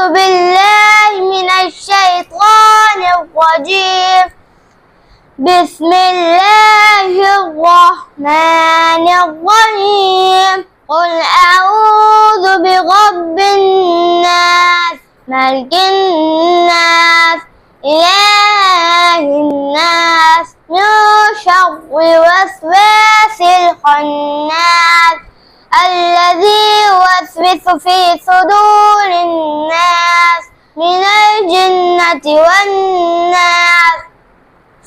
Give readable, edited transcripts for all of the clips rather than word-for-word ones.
أعوذ بالله من الشيطان الرجيم بسم الله الرحمن الرحيم قل أعوذ برب الناس ملك الناس إله الناس من شر وسواس الخناس الذي يوسوس في صدور الناس من الجنة والناس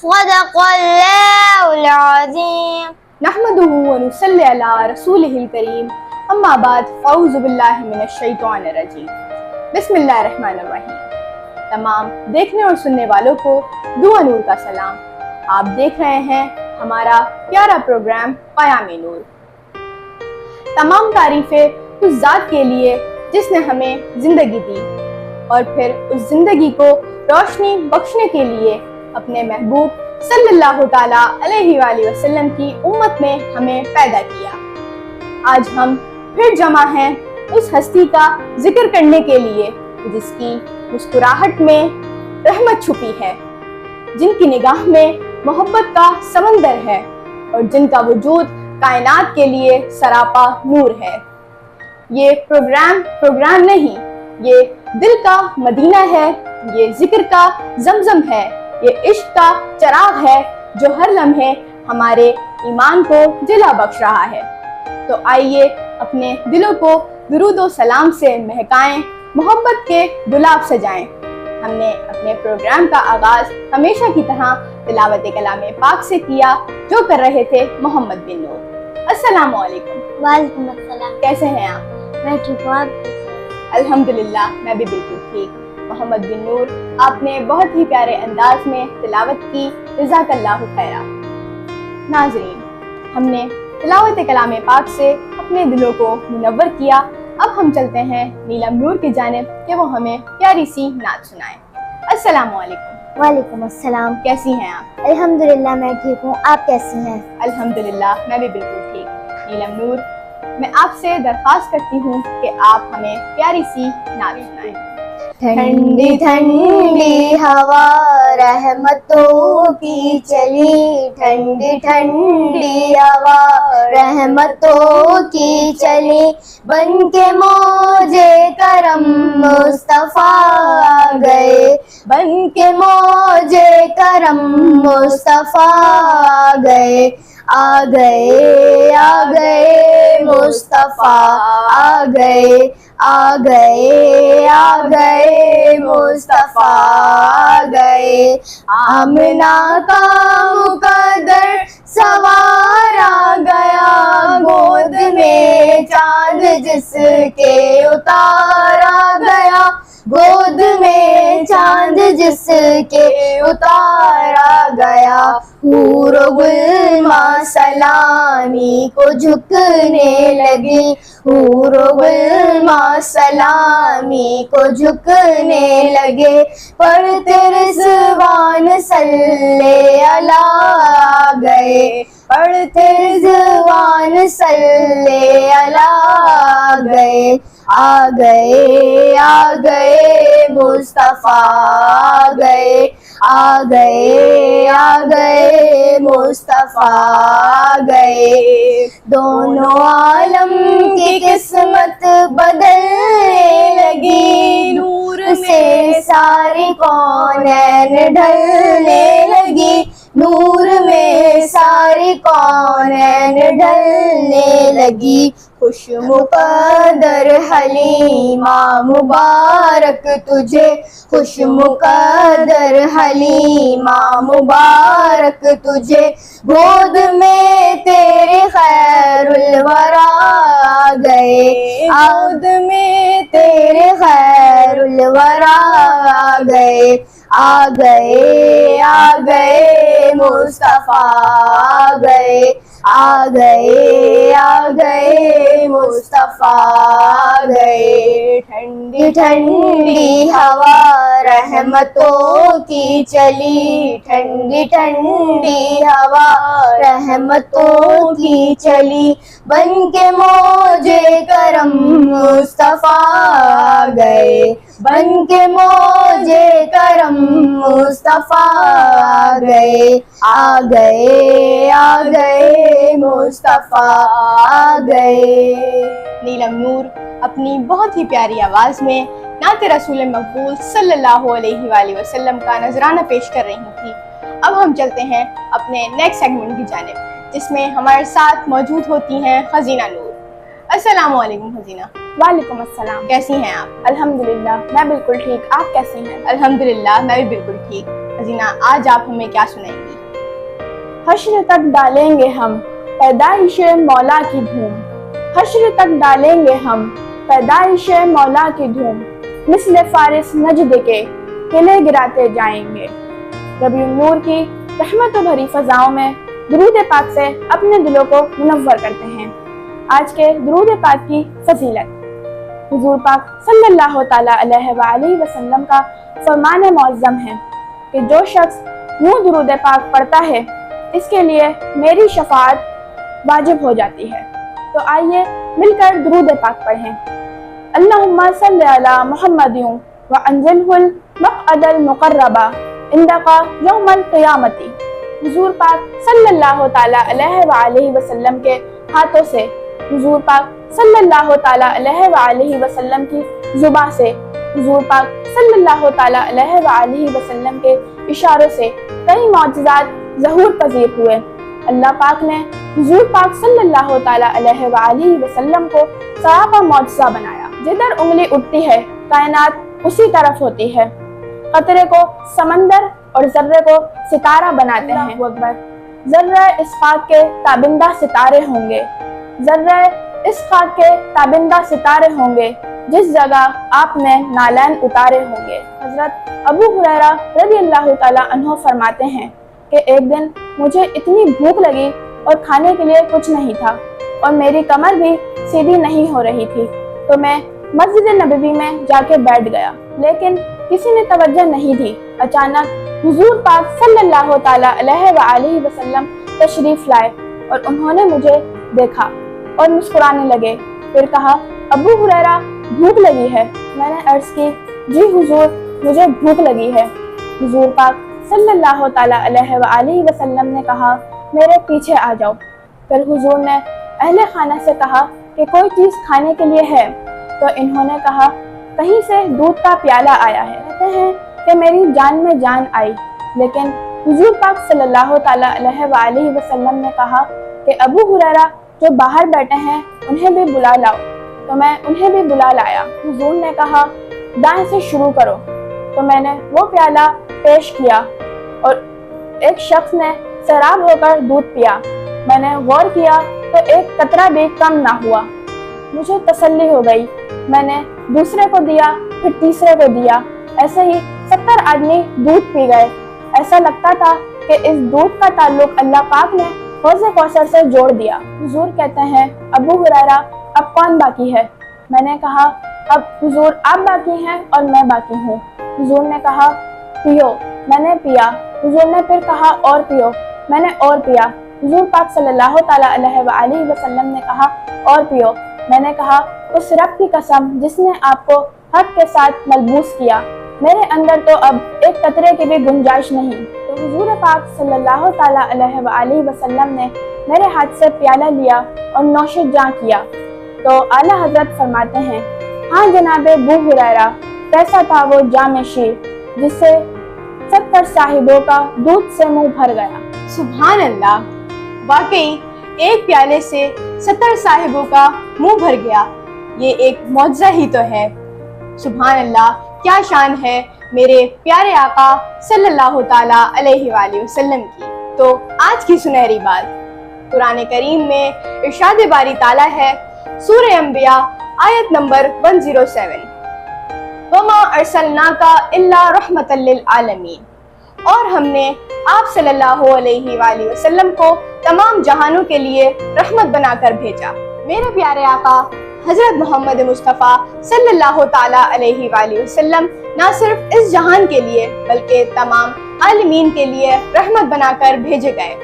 صدق الله العظيم. نحمده ونصلي على رسوله الكريم اما بعد فاعوذ باللہ من الشیطان الرجیم بسم اللہ الرحمن الرحیم. تمام دیکھنے اور سننے والوں کو دعا نور کا سلام. آپ دیکھ رہے ہیں ہمارا پیارا پروگرام پیام نور. تمام تعریفیں اس ذات کے لیے جس نے ہمیں زندگی دی اور پھر اس زندگی کو روشنی بخشنے کے لیے اپنے محبوب صلی اللہ تعالیٰ علیہ وآلہ وسلم کی امت میں ہمیں پیدا کیا. آج ہم پھر جمع ہیں اس ہستی کا ذکر کرنے کے لیے جس کی مسکراہٹ میں رحمت چھپی ہے، جن کی نگاہ میں محبت کا سمندر ہے اور جن کا وجود کائنات کے لیے سراپا نور ہے. یہ پروگرام نہیں، یہ دل کا مدینہ ہے، یہ ذکر کا زمزم ہے، یہ عشق کا چراغ ہے جو ہر لمحے ہمارے ایمان کو جلا بخش رہا ہے. تو آئیے اپنے دلوں کو درود و سلام سے مہکائیں، محبت کے گلاب سجائیں. ہم نے اپنے پروگرام کا آغاز ہمیشہ کی طرح تلاوت کلام پاک سے کیا جو کر رہے تھے محمد بن نور. السلام علیکم. وعلیکم السلام. کیسے ہیں آپ؟ میں ٹھیک ہوں. آپ؟ الحمدللہ میں بھی بالکل ٹھیک. محمد بن نور، آپ نے بہت ہی پیارے انداز میں تلاوت کی، جزاک اللہ خیرہ. ناظرین، ہم نے تلاوت کلام پاک سے اپنے دلوں کو منور کیا. اب ہم چلتے ہیں نیلم نور کی جانب کہ وہ ہمیں پیاری سی نعت سنائیں. السلام علیکم. وعلیکم السلام. کیسی ہیں آپ؟ الحمدللہ میں ٹھیک ہوں. آپ کیسی ہیں؟ الحمدللہ میں بھی بالکل ٹھیک. نیلم نور، میں آپ سے درخواست کرتی ہوں کہ آپ ہمیں پیاری سی نعت سنائیں. ٹھنڈی ٹھنڈی ہوا رحمتوں کی چلی، ٹھنڈی ٹھنڈی ہوا رحمتوں کی چلی، بن کے موجے کرم مصطفیٰ آ گئے، بن کے موجے کرم مصطفیٰ آ گئے، آ گئے آ گئے مصطفیٰ آ گئے، آ گئے آ گئے مصطفیٰ آ گئے. آمنہ کا مقدر سوار آ گیا، گود میں چاند جس کے اتارا گیا، گود میں چاند جس کے اتارا گیا. حور و غلماں سلامی کو جھکنے لگی، حور و غلماں سلامی کو جھکنے لگے، پڑھتے رضوان صلی علی آ گئے، پڑھتے رضوان صلی علی آ گئے، آ گئے آ گئے مصطفیٰ آ گئے، آ گئے آ گئے مصطفیٰ آ گئے. دونوں عالم کی قسمت بدلنے لگی، نور سے ساری کونین ڈھلنے لگی، نور میں ساری کونین ڈھلنے لگی. خوش مقدر حلیمہ مبارک تجھے، خوش مقدر حلیمہ مبارک تجھے، گود میں تیرے خیر الورا آ گئے، گود میں تیرے خیر الورا آ گئے، آ گئے آ گئے مصطفیٰ آ گئے، آ گئے آ گئے مصطفیٰ آ گئے. ٹھنڈی ٹھنڈی ہوا رحمتوں کی چلی، ٹھنڈی ٹھنڈی ہوا رحمتوں کی چلی، بن کے موجے کرم مصطفیٰ آ گئے، बन के मौजे करम मुस्तफा आ गए आ गए आ गए मुस्तफा आ गए। नीलम नूर अपनी बहुत ही प्यारी आवाज में नात रसूल मकबूल सल्लल्लाहु अलैहि वसल्लम का नजराना पेश कर रही थी। अब हम चलते हैं अपने नेक्स्ट सेगमेंट की जानिब, जिसमें हमारे साथ मौजूद होती हैं हसीना नूर। अस्सलाम वालेकुम हसीना। वालेकुम अस्सलाम। कैसी हैं आप? अल्हम्दुलिल्लाह मैं बिल्कुल ठीक, आप कैसी हैं? अल्हम्दुलिल्लाह मैं भी बिल्कुल ठीक। हसीना, आज आप हमें क्या सुनाएंगी? हश्र तक डालेंगे हम पैदाइश मौला की धूम, हश्र तक डालेंगे हम पैदाइश मौला की धूम, मिस्ल फारिस नजद के किले गिराते जाएंगे। रबीउन नूर की रहमत भरी फजाओं में दुरूद पाक से अपने दिलों को मुनव्वर करते हैं। आज के दुरूद पाक की फजीलत। हुजूर पाक सल्लल्लाहु ताला अलैहि वसल्लम का फरमान मुअज़्ज़म है कि जो शख्स यूं दुरूद पाक पढ़ता है इसके लिए मेरी शफाअत वाजिब हो जाती है। तो आइए मिलकर दुरूद पाक पढ़ें। अल्लाहुम्मा सल्लि अला मुहम्मदिन व अंजिलहुल मक़अदल मुक़र्रबा इंदका यौमल क़ियामती। हुजूर पाक सल्लल्लाहु ताला अलैहि वसल्लम के हाथों से, हुजूर पाक सल्लल्लाहु ताला अलैहि वसल्लम की जुबान से, हुजूर पाक सल्लल्लाहु ताला अलैहि वसल्लम के इशारों से कई मौजज़ात ज़हूर पजीर हुए। अल्लाह पाक ने हुजूर पाक सल्लल्लाहु ताला अलैहि वसल्लम को सरापा मौजज़ा बनाया। जिधर उंगली उठती है कायनात उसी तरफ होती है। कतरे को समंदर और जर्रे को सितारा बनाते हैं। जर्रा इस खाक के ताबिंदा सितारे होंगे, जर्रा इस खाक के ताबिंदा सितारे होंगे जिस जगह आपने नालैन उतारे होंगे। हजरत अबू हुरैरा रज़ियल्लाहु ताला अन्हु फरमाते हैं कि एक दिन मुझे इतनी भूख लगी और खाने के लिए कुछ नहीं था और मेरी कमर भी सीधी नहीं हो रही थी, तो मैं मस्जिद नबवी में जाके बैठ गया, लेकिन किसी ने तवज्जो नहीं दी। अचानक हुजूर पाक सल्लल्लाहु ताला अलैहि वसल्लम तशरीफ लाए और उन्होंने मुझे देखा और मुस्कुराने लगे। फिर कहा, अबू हुरैरा भूख लगी है? मैंने अर्ज की, जी हुजूर मुझे भूख लगी है। हुजूर पाक सल्लल्लाहु ताला अलैहि वसल्लम ने कहा, मेरे पीछे आ जाओ। फिर हुजूर ने अहले खाना से कहा कि कोई चीज़ खाने के लिए है? तो इन्होंने कहा, कहीं से दूध का प्याला आया है। कहते हैं कि मेरी जान में जान आई, लेकिन हुजूर पाक सल्लल्लाहु ताला अलैहि वसल्लम ने कहा कि अबू हुरैरा जो बाहर बैठे हैं उन्हें भी बुला लाओ। तो मैं उन्हें भी बुला लाया। हुजूर ने कहा, दाएं से शुरू करो। तो मैंने वो प्याला पेश किया और एक शख्स ने शराब होकर दूध पिया। मैंने गौर किया तो एक कतरा भी कम ना हुआ। मुझे तसल्ली हो गई। मैंने दूसरे को दिया, फिर तीसरे को दिया। ऐसे ही 70 आदमी दूध पी गए। ऐसा लगता था कि इस दूध का ताल्लुक अल्लाह पाक ने हौज़ कौसर से जोड़ दिया। हुजूर कहते हैं, अबू हुरैरा अब कौन बाकी है? मैंने कहा, अब हुजूर आप बाकी हैं और मैं बाकी हूँ। हुजूर ने कहा, पियो। मैंने पिया। हुजूर ने फिर कहा, और पियो। मैंने और पिया। हुजूर पाक सल्लल्लाहु ताला अलैहि वसल्लम ने कहा, और पियो। मैंने कहा, उस रब की कसम जिसने आपको हक के साथ मलबूस किया, मेरे अंदर तो अब एक कतरे की भी गुंजाइश नहीं। तो हुजूर पाक सल्लल्लाहु ताला अलैहि वसल्लम ने मेरे हाथ से प्याला लिया और नौशे जां किया। तो आला हजरत फरमाते हैं, हाँ जनाब अबू हुरैरा, कैसा था वो जामे शीर जिससे 70 साहिबों का दूध से मुंह भर गया। सुभान अल्लाह, वाकई एक प्याले से 70 साहिबों का मुंह भर गया। ये एक मौजज़ा ही तो है। सुभान अल्लाह, क्या शान है मेरे प्यारे आका सल्लल्लाहु ताला अलैहि वसल्लम की। तो आज की सुनहरी बात कुरान करीम में इरशाद बारी ताला है, सूरह अंबिया आयत नंबर 107, वमा अरसलनाका इल्ला रहमतल लिल आलमीन, और हमने आप सल्लल्लाहु अलैहि वसल्लम को तमाम जहानों के लिए रहमत बनाकर भेजा। मेरे प्यारे आका हजरत मोहम्मद मुस्तफ़ा सल्लल्लाहु ताला अलैहि वसल्लम न सिर्फ इस जहान के लिए बल्कि तमाम आलमीन के लिए रहमत बनाकर भेजे गए।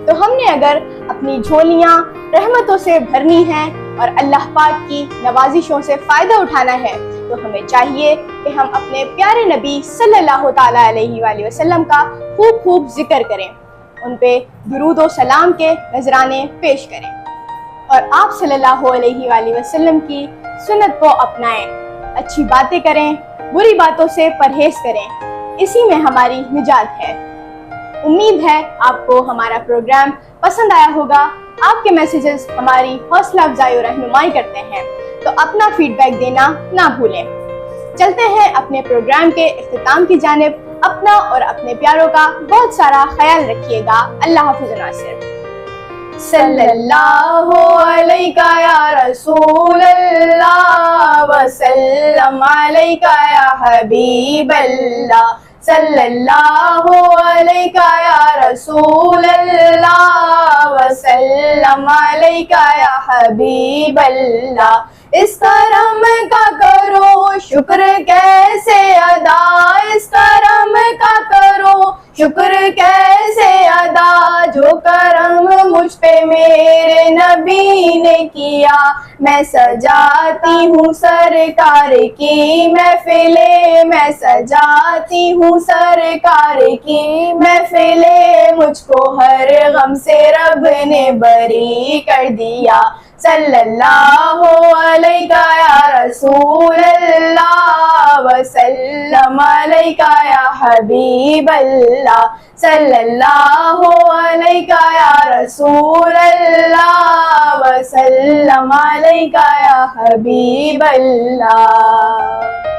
तो हमने अगर अपनी झोलियाँ रहमतों से भरनी है और अल्लाह पाक की नवाजिशों से फ़ायदा उठाना है تو ہمیں چاہیے کہ ہم اپنے پیارے نبی صلی اللہ تعالیٰ علیہ وآلہ وسلم کا خوب خوب ذکر کریں، ان پہ درود و سلام کے نذرانے پیش کریں اور آپ صلی اللہ علیہ وآلہ وسلم کی سنت کو اپنائیں، اچھی باتیں کریں، بری باتوں سے پرہیز کریں، اسی میں ہماری نجات ہے۔ امید ہے آپ کو ہمارا پروگرام پسند آیا ہوگا۔ آپ کے میسیجز ہماری حوصلہ افزائی اور رہنمائی کرتے ہیں، تو اپنا فیڈ بیک دینا نہ بھولیں۔ چلتے ہیں اپنے پروگرام کے اختتام کی جانب۔ اپنا اور اپنے پیاروں کا بہت سارا خیال رکھیے گا۔ اللہ حافظ ناصر۔ صلی اللہ علیہ یا رسول اللہ وسلم علیہ یا حبیب اللہ، صلی اللہ علیہ یا رسول اللہ وسلم علیہ یا حبیب اللہ۔ اس کرم کا کرو شکر کیسے ادا، اس کرم کا کرو شکر کیسے ادا، جو کرم مجھ پہ میرے نبی نے کیا۔ میں سجاتی ہوں سرکار کی محفلیں، میں سجاتی ہوں سرکار کی محفلیں، مجھ کو ہر غم سے رب نے بری کر دیا۔ صلی اللہ علیہ یا رسول اللہ وسلم علیہ یا حبیب اللہ، صلی اللہ علیہ یا رسول اللہ وسلم علیہ یا حبیب اللہ۔